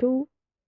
2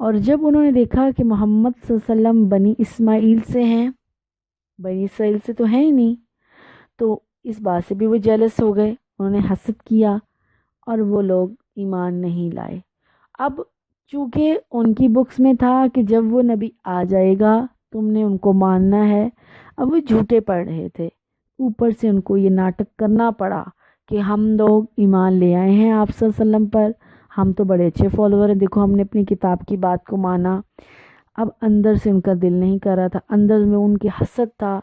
اور جب انہوں نے دیکھا کہ محمد صلی اللہ علیہ وسلم بنی اسماعیل سے ہیں، بنی اسرائیل سے تو ہیں ہی نہیں، تو اس بات سے بھی وہ جیلس ہو گئے، انہوں نے حسد کیا اور وہ لوگ ایمان نہیں لائے۔ اب چونکہ ان کی بکس میں تھا کہ جب وہ نبی آ جائے گا تم نے ان کو ماننا ہے، اب وہ جھوٹے پڑ رہے تھے، اوپر سے ان کو یہ ناٹک کرنا پڑا کہ ہم لوگ ایمان لے آئے ہیں آپ صلی اللہ علیہ وسلم پر، ہم تو بڑے اچھے فالوور ہیں، دیکھو ہم نے اپنی کتاب کی بات کو مانا۔ اب اندر سے ان کا دل نہیں کر رہا تھا، اندر میں ان کی حسد تھا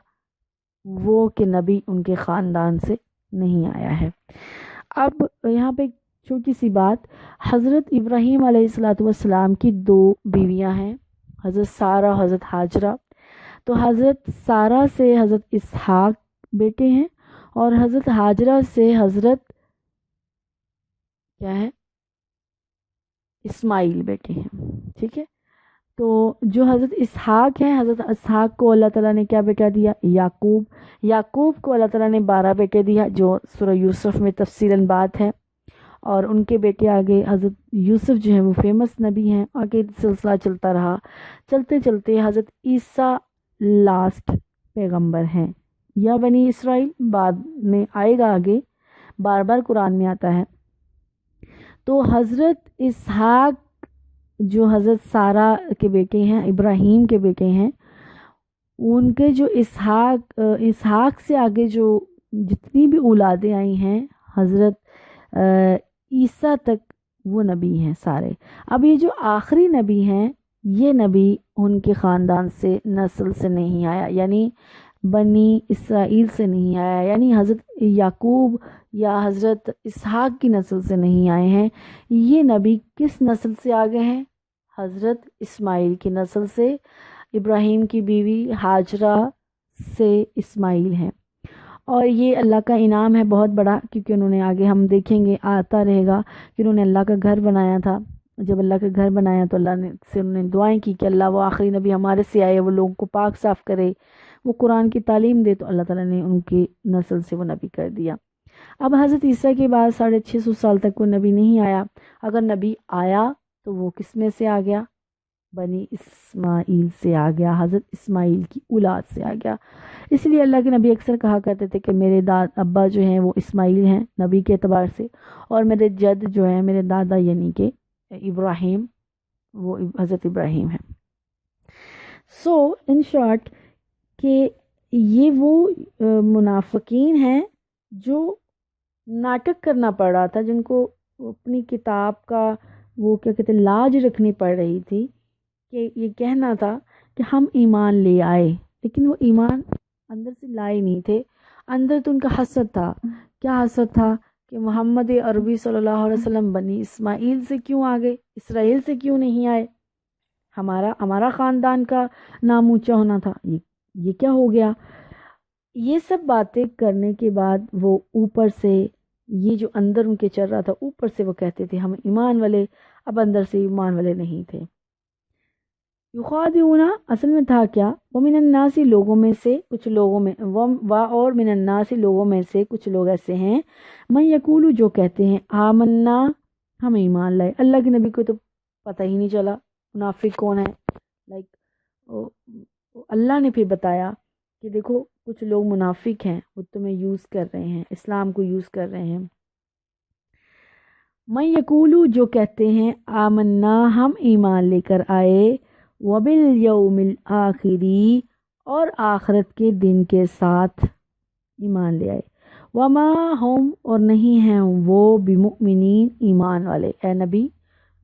وہ کہ نبی ان کے خاندان سے نہیں آیا ہے۔ اب یہاں پہ ایک چھوٹی سی بات، حضرت ابراہیم علیہ الصلوۃ والسلام کی دو بیویاں ہیں، حضرت سارہ اور حضرت ہاجرہ۔ تو حضرت سارہ سے حضرت اسحاق بیٹے ہیں اور حضرت ہاجرہ سے حضرت کیا ہے اسماعیل بیٹے ہیں، ٹھیک ہے۔ تو جو حضرت اسحاق ہیں، حضرت اسحاق کو اللہ تعالیٰ نے کیا بیٹا دیا؟ یعقوب۔ یعقوب کو اللہ تعالیٰ نے 12 بیٹے دیا، جو سورہ یوسف میں تفصیلاً بات ہے، اور ان کے بیٹے آگے حضرت یوسف جو ہیں وہ فیمس نبی ہیں، آگے سلسلہ چلتا رہا، چلتے چلتے حضرت عیسیٰ لاسٹ پیغمبر ہیں، یا بنی اسرائیل بعد میں آئے گا، آگے بار بار قرآن میں آتا ہے۔ تو حضرت اسحاق جو حضرت سارہ کے بیٹے ہیں، ابراہیم کے بیٹے ہیں، ان کے جو اسحاق سے آگے جو جتنی بھی اولادیں آئی ہیں حضرت عیسیٰ تک، وہ نبی ہیں سارے۔ اب یہ جو آخری نبی ہیں، یہ نبی ان کے خاندان سے نسل سے نہیں آیا، یعنی بنی اسرائیل سے نہیں آیا، یعنی حضرت یعقوب یا حضرت اسحاق کی نسل سے نہیں آئے ہیں۔ یہ نبی کس نسل سے آگے ہیں؟ حضرت اسماعیل کی نسل سے، ابراہیم کی بیوی ہاجرہ سے اسماعیل ہیں۔ اور یہ اللہ کا انعام ہے بہت بڑا، کیونکہ انہوں نے آگے ہم دیکھیں گے آتا رہے گا کہ انہوں نے اللہ کا گھر بنایا تھا۔ جب اللہ کا گھر بنایا تو اللہ نے سے انہوں نے دعائیں کی کہ اللہ وہ آخری نبی ہمارے سے آئے، وہ لوگوں کو پاک صاف کرے، وہ قرآن کی تعلیم دے، تو اللہ تعالیٰ نے ان کی نسل سے وہ نبی کر دیا۔ اب حضرت عیسیٰ کے بعد 650 سال تک وہ نبی نہیں آیا، اگر نبی آیا تو وہ کس میں سے آ گیا؟ بنی اسماعیل سے آ گیا، حضرت اسماعیل کی اولاد سے آ گیا۔ اس لیے اللہ کے نبی اکثر کہا کرتے تھے کہ میرے ابا جو ہیں وہ اسماعیل ہیں نبی کے اعتبار سے، اور میرے جد جو ہیں میرے دادا یعنی کہ ابراہیم، وہ حضرت ابراہیم ہیں۔ سو ان شارٹ کہ یہ وہ منافقین ہیں جو ناٹک کرنا پڑ رہا تھا، جن کو اپنی کتاب کا وہ کیا کہتے ہیں لاج رکھنی پڑ رہی تھی، کہ یہ کہنا تھا کہ ہم ایمان لے آئے، لیکن وہ ایمان اندر سے لائے نہیں تھے، اندر تو ان کا حسد تھا۔ کیا حسد تھا؟ کہ محمد عربی صلی اللہ علیہ وسلم بنی اسماعیل سے کیوں آگے، اسرائیل سے کیوں نہیں آئے؟ ہمارا خاندان کا نام اونچا ہونا تھا، یہ کیا ہو گیا؟ یہ سب باتیں کرنے کے بعد وہ اوپر سے یہ جو اندر ان کے چل رہا تھا، اوپر سے وہ کہتے تھے ہم ایمان والے، اب اندر سے ایمان والے نہیں تھے۔ یخادعون اصل میں تھا کیا؟ ومن الناس لوگوں میں سے کچھ لوگوں میں اور من الناس لوگوں میں سے کچھ لوگ ایسے ہیں من یقول جو کہتے ہیں آمنا ہم ایمان لائے۔ اللہ کے نبی کو تو پتہ ہی نہیں چلا منافق کون ہے، اللہ نے پھر بتایا کہ دیکھو کچھ لوگ منافق ہیں، وہ تمہیں یوز کر رہے ہیں، اسلام کو یوز کر رہے ہیں۔ من یقولو جو کہتے ہیں آمنا ہم ایمان لے کر آئے، وبالیوم الآخری اور آخرت کے دن کے ساتھ ایمان لے آئے، وما ہم اور نہیں ہیں وہ بمؤمنین ایمان والے، اے نبی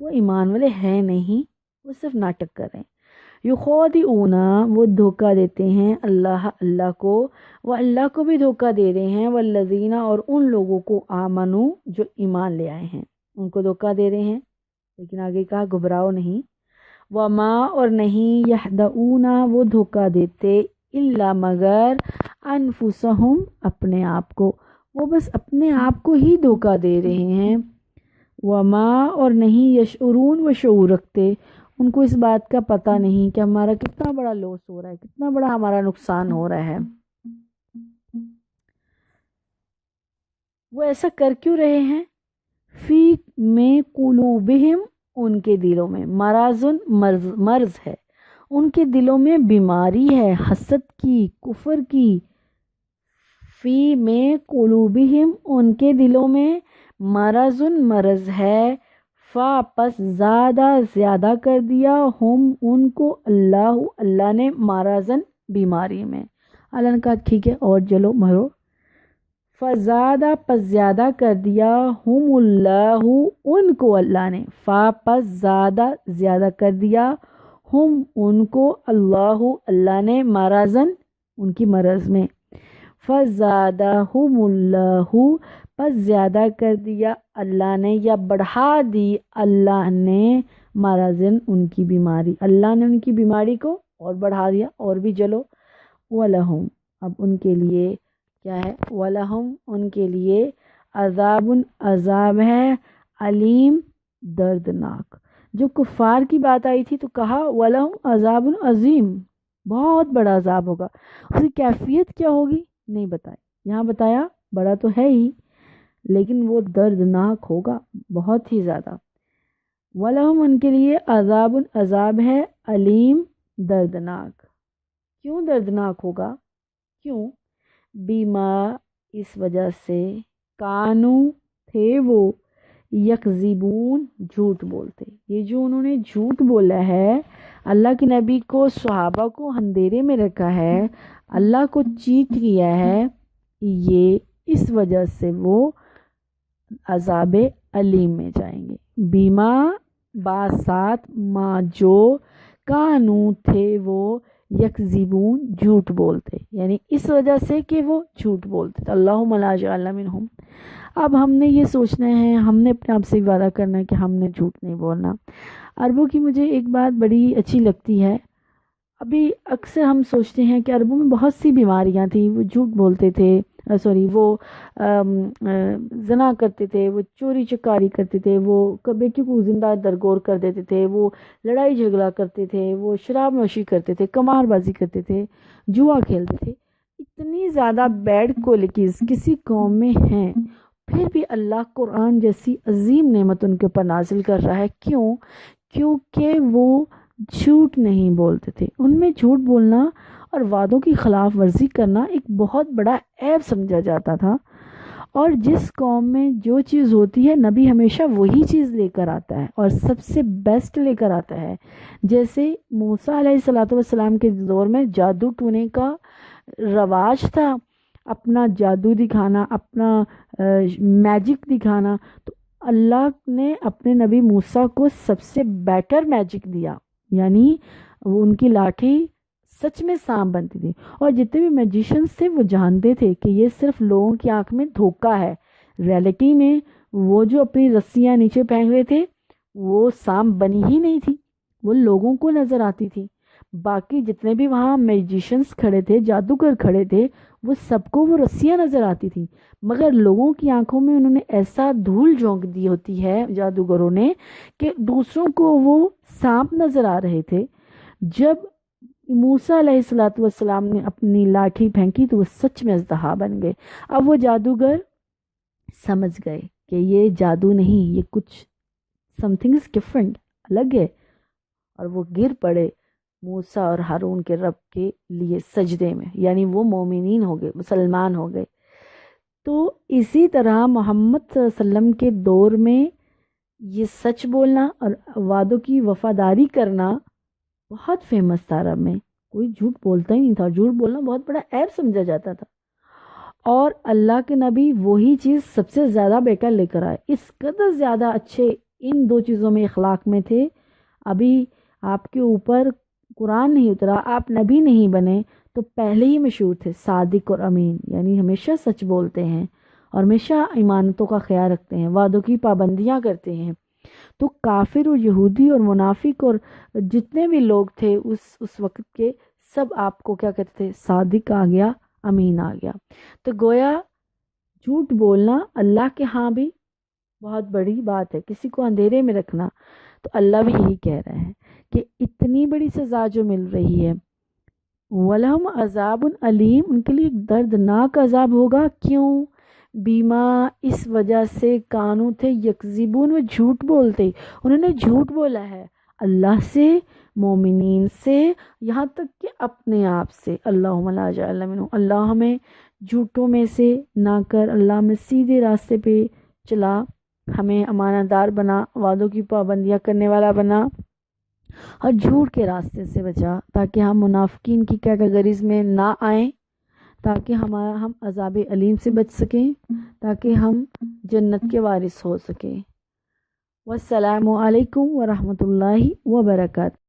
وہ ایمان والے ہیں نہیں، وہ صرف ناٹک کر رہے ہیں۔ یخادعون وہ دھوکہ دیتے ہیں اللہ کو، وہ اللہ کو بھی دھوکہ دے رہے ہیں، والذین اور ان لوگوں کو آمنو جو ایمان لے آئے ہیں ان کو دھوکہ دے رہے ہیں، لیکن آگے کہا گھبراؤ نہیں۔ وما اور نہیں یخدعون وہ دھوکہ دیتے الا مگر انفسہم اپنے آپ کو، وہ بس اپنے آپ کو ہی دھوکہ دے رہے ہیں۔ وما اور نہیں یشعرون وہ شعور رکھتے، ان کو اس بات کا پتہ نہیں کہ ہمارا کتنا بڑا لاس ہو رہا ہے، کتنا بڑا ہمارا نقصان ہو رہا ہے۔ وہ ایسا کر کیوں رہے ہیں؟ فی میں قلوبہم ان کے دلوں میں، مرضن مرض ہے، ان کے دلوں میں بیماری ہے، حسد کی، کفر کی، فی میں قلوبہم ان کے دلوں میں مرضن مرض ہے، فا پس زیادہ کر دیا ہم ان کو اللہ نے مرضن بیماری میں۔ اللہ نے کہا ٹھیک ہے اور چلو مرو، فزادہ پس زیادہ کر دیا ہم اللہ ان کو اللہ نے، فا پس زیادہ کر دیا ہم ان کو اللہ نے مرضن ان کی مرض میں، فزادہم اللہ پس زیادہ کر دیا اللہ نے یا بڑھا دی اللہ نے مرضن ان کی بیماری، اللہ نے ان کی بیماری کو اور بڑھا دیا اور بھی چلو، وَلَهُمْ اب ان کے لیے کیا ہے، وَلَهُمْ ان کے لیے عذاب ہے، علیم دردناک۔ جو کفار کی بات آئی تھی تو کہا وَلَهُمْ عذاب عظیم، بہت بڑا عذاب ہوگا، اس کی کیفیت کیا ہوگی نہیں بتائی، یہاں بتایا بڑا تو ہے ہی لیکن وہ دردناک ہوگا بہت ہی زیادہ۔ وَلَهُمْ ان کے لیے عذاب ہے، علیم دردناک۔ کیوں دردناک ہوگا؟ کیوں؟ بیما اس وجہ سے، کانو تھے وہ، یکذبون جھوٹ بولتے، یہ جو انہوں نے جھوٹ بولا ہے، اللہ کے نبی کو صحابہ کو اندھیرے میں رکھا ہے، اللہ کو چیٹ کیا ہے، یہ اس وجہ سے وہ عذاب علیم میں جائیں گے۔ بیما باسات ما جو، کانو تھے وہ، یکذبون جھوٹ بولتے، یعنی اس وجہ سے کہ وہ جھوٹ بولتے، اللہم لا اجعلنا منہم۔ اب ہم نے یہ سوچنا ہے، ہم نے اپنے آپ سے وعدہ کرنا ہے کہ ہم نے جھوٹ نہیں بولنا۔ عربوں کی مجھے ایک بات بڑی اچھی لگتی ہے، ابھی اکثر ہم سوچتے ہیں کہ عربوں میں بہت سی بیماریاں تھیں، وہ جھوٹ بولتے تھے، وہ زنا کرتے تھے، وہ چوری چکاری کرتے تھے، وہ بیٹیوں کو زندہ درگور کر دیتے تھے، وہ لڑائی جھگڑا کرتے تھے، وہ شراب نوشی کرتے تھے، قمار بازی کرتے تھے، جوا کھیلتے تھے۔ اتنی زیادہ بیڈ کوالٹیز کسی قوم میں ہیں، پھر بھی اللہ قرآن جیسی عظیم نعمت ان کے اوپر نازل کر رہا ہے۔ کیوں؟ کیونکہ وہ جھوٹ نہیں بولتے تھے۔ ان میں جھوٹ بولنا اور وعدوں کی خلاف ورزی کرنا ایک بہت بڑا عیب سمجھا جاتا تھا، اور جس قوم میں جو چیز ہوتی ہے نبی ہمیشہ وہی چیز لے کر آتا ہے اور سب سے بیسٹ لے کر آتا ہے۔ جیسے موسیٰ علیہ السلام کے دور میں جادو ٹونے کا رواج تھا، اپنا جادو دکھانا، اپنا میجک دکھانا، تو اللہ نے اپنے نبی موسیٰ کو سب سے بیٹر میجک دیا، یعنی وہ ان کی لاٹھی سچ میں سانپ بنتی تھی، اور جتنے بھی میجیشنز تھے وہ جانتے تھے کہ یہ صرف لوگوں کی آنکھ میں دھوکہ ہے، ریئلٹی میں وہ جو اپنی رسیاں نیچے پھینک رہے تھے وہ سانپ بنی ہی نہیں تھی، وہ لوگوں کو نظر آتی تھی۔ باقی جتنے بھی وہاں میجیشنز کھڑے تھے، جادوگر کھڑے تھے، وہ سب کو وہ رسیاں نظر آتی تھی، مگر لوگوں کی آنکھوں میں انہوں نے ایسا دھول جھونک دی ہوتی ہے جادوگروں نے کہ دوسروں کو وہ سانپ نظر آ رہے تھے۔ جب موسیٰ علیہ السلام نے اپنی لاٹھی پھینکی تو وہ سچ میں اژدہا بن گئے۔ اب وہ جادوگر سمجھ گئے کہ یہ جادو نہیں، یہ کچھ سم تھنگ از ڈفرنٹ، الگ ہے، اور وہ گر پڑے موسیٰ اور ہارون کے رب کے لیے سجدے میں، یعنی وہ مومنین ہو گئے، مسلمان ہو گئے۔ تو اسی طرح محمد صلی اللہ علیہ وسلم کے دور میں یہ سچ بولنا اور وعدوں کی وفاداری کرنا بہت فیمس تھا، عرب میں کوئی جھوٹ بولتا ہی نہیں تھا، جھوٹ بولنا بہت بڑا عیب سمجھا جاتا تھا، اور اللہ کے نبی وہی چیز سب سے زیادہ بیٹر لے کر آئے، اس قدر زیادہ اچھے ان دو چیزوں میں اخلاق میں تھے۔ ابھی آپ کے اوپر قرآن نہیں اترا، آپ نبی نہیں بنے تو پہلے ہی مشہور تھے صادق اور امین، یعنی ہمیشہ سچ بولتے ہیں اور ہمیشہ ایمانتوں کا خیال رکھتے ہیں، وعدوں کی پابندیاں کرتے ہیں۔ تو کافر اور یہودی اور منافق اور جتنے بھی لوگ تھے اس وقت کے، سب آپ کو کیا کہتے تھے؟ صادق آ گیا، امین آ گیا۔ تو گویا جھوٹ بولنا اللہ کے ہاں بھی بہت بڑی بات ہے، کسی کو اندھیرے میں رکھنا، تو اللہ بھی یہی کہہ رہے ہیں کہ اتنی بڑی سزا جو مل رہی ہے، وَلَهُمْ عَذَابٌ عَلِيمٌ، ان کے لیے ایک دردناک عذاب ہوگا۔ کیوں؟ بیما اس وجہ سے کانو تھے یکذبون وہ جھوٹ بولتے، انہوں نے جھوٹ بولا ہے اللہ سے، مومنین سے، یہاں تک کہ اپنے آپ سے۔ اللہم لا جعلنا منہم، اللہ ہمیں جھوٹوں میں سے نہ کر، اللہ ہمیں سیدھے راستے پہ چلا، ہمیں امانت دار بنا، وعدوں کی پابندیاں کرنے والا بنا، اور جھوٹ کے راستے سے بچا، تاکہ ہم منافقین کی کیٹیگریز میں نہ آئیں، تاکہ ہم عذاب علیم سے بچ سکیں، تاکہ ہم جنت کے وارث ہو سکیں۔ والسلام علیکم ورحمۃ اللہ وبرکاتہ۔